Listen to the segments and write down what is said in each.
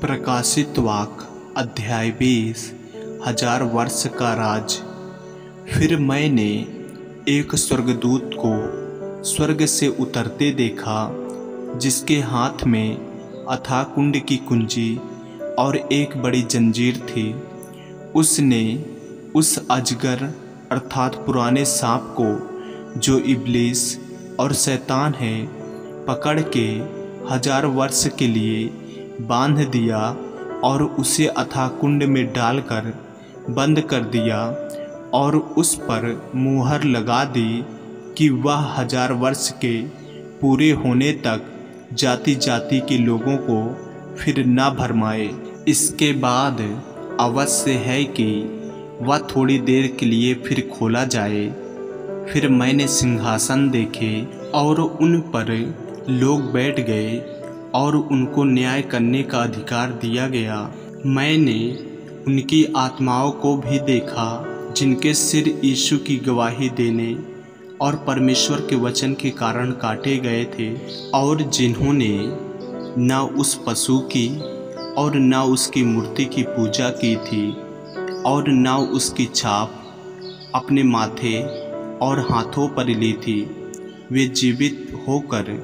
प्रकाशित वाक्य अध्याय 20 हजार वर्ष का राज। फिर मैंने एक स्वर्गदूत को स्वर्ग से उतरते देखा, जिसके हाथ में अथाह कुंड की कुंजी और एक बड़ी जंजीर थी। उसने उस अजगर अर्थात पुराने सांप को, जो इब्लीस और शैतान है, पकड़ के 1000 वर्ष के लिए बांध दिया और उसे अथाह कुंड में डालकर बंद कर दिया और उस पर मुहर लगा दी कि वह 1000 वर्ष के पूरे होने तक जाति जाति के लोगों को फिर न भरमाए। इसके बाद अवश्य है कि वह थोड़ी देर के लिए फिर खोला जाए। फिर मैंने सिंहासन देखे और उन पर लोग बैठ गए और उनको न्याय करने का अधिकार दिया गया। मैंने उनकी आत्माओं को भी देखा, जिनके सिर यीशु की गवाही देने और परमेश्वर के वचन के कारण काटे गए थे, और जिन्होंने न उस पशु की और न उसकी मूर्ति की पूजा की थी और न उसकी छाप अपने माथे और हाथों पर ली थी। वे जीवित होकर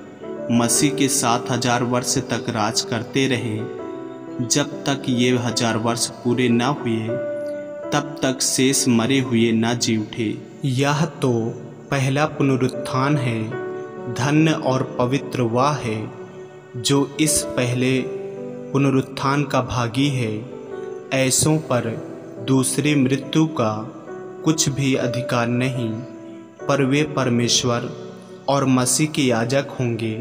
मसीह के साथ 1000 वर्ष तक राज करते रहे। जब तक ये 1000 वर्ष पूरे न हुए, तब तक शेष मरे हुए न जी उठे। यह तो पहला पुनरुत्थान है। धन्य और पवित्र वह है जो इस पहले पुनरुत्थान का भागी है। ऐसों पर दूसरी मृत्यु का कुछ भी अधिकार नहीं, पर वे परमेश्वर और मसीह के याजक होंगे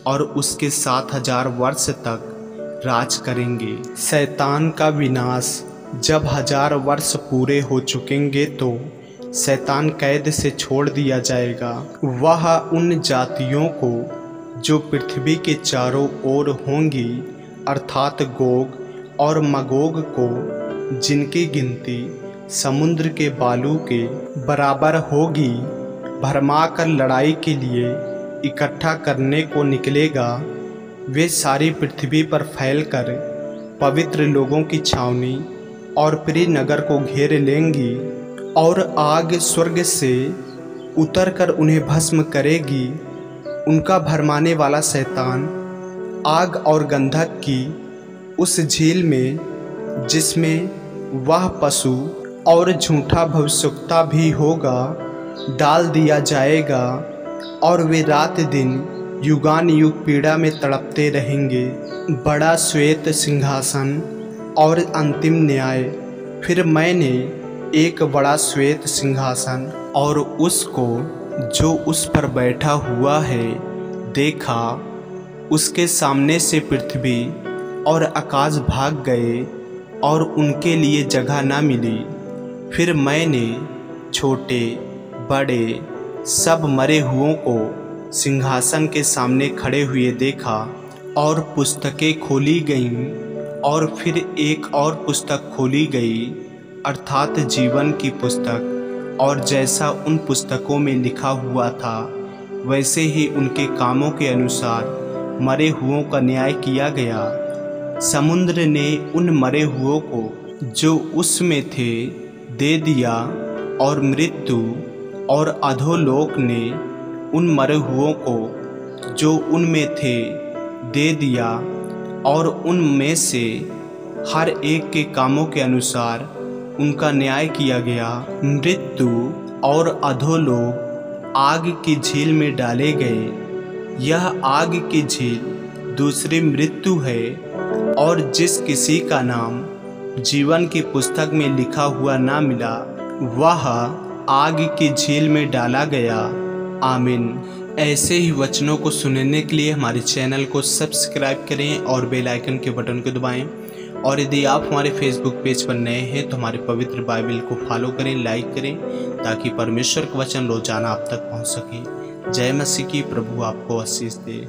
और उसके साथ 1000 वर्ष तक राज करेंगे। शैतान का विनाश। जब 1000 वर्ष पूरे हो चुकेंगे तो शैतान कैद से छोड़ दिया जाएगा। वह उन जातियों को जो पृथ्वी के चारों ओर होंगी, अर्थात गोग और मगोग को, जिनकी गिनती समुद्र के बालू के बराबर होगी, भरमाकर लड़ाई के लिए इकट्ठा करने को निकलेगा। वे सारी पृथ्वी पर फैलकर पवित्र लोगों की छावनी और प्रिय नगर को घेर लेंगी, और आग स्वर्ग से उतरकर उन्हें भस्म करेगी। उनका भरमाने वाला शैतान आग और गंधक की उस झील में, जिसमें वह पशु और झूठा भविष्यवक्ता भी होगा, डाल दिया जाएगा, और वे रात दिन युगान युग पीड़ा में तड़पते रहेंगे। बड़ा श्वेत सिंहासन और अंतिम न्याय। फिर मैंने एक बड़ा श्वेत सिंहासन और उसको जो उस पर बैठा हुआ है देखा। उसके सामने से पृथ्वी और आकाश भाग गए और उनके लिए जगह न मिली। फिर मैंने छोटे बड़े सब मरे हुओं को सिंहासन के सामने खड़े हुए देखा, और पुस्तकें खोली गईं, और फिर एक और पुस्तक खोली गई, अर्थात जीवन की पुस्तक। और जैसा उन पुस्तकों में लिखा हुआ था, वैसे ही उनके कामों के अनुसार मरे हुओं का न्याय किया गया। समुद्र ने उन मरे हुओं को जो उसमें थे दे दिया, और मृत्यु और अधोलोक ने उन मरे हुओं को जो उनमें थे दे दिया, और उनमें से हर एक के कामों के अनुसार उनका न्याय किया गया। मृत्यु और अधोलोक आग की झील में डाले गए। यह आग की झील दूसरी मृत्यु है, और जिस किसी का नाम जीवन की पुस्तक में लिखा हुआ ना मिला, वह आग की झील में डाला गया। आमीन। ऐसे ही वचनों को सुनने के लिए हमारे चैनल को सब्सक्राइब करें और बेल आइकन के बटन को दबाएं। और यदि आप हमारे फेसबुक पेज पर नए हैं तो हमारे पवित्र बाइबल को फॉलो करें, लाइक करें, ताकि परमेश्वर का वचन रोजाना आप तक पहुंच सके। जय मसीह की। प्रभु आपको आशीष दे।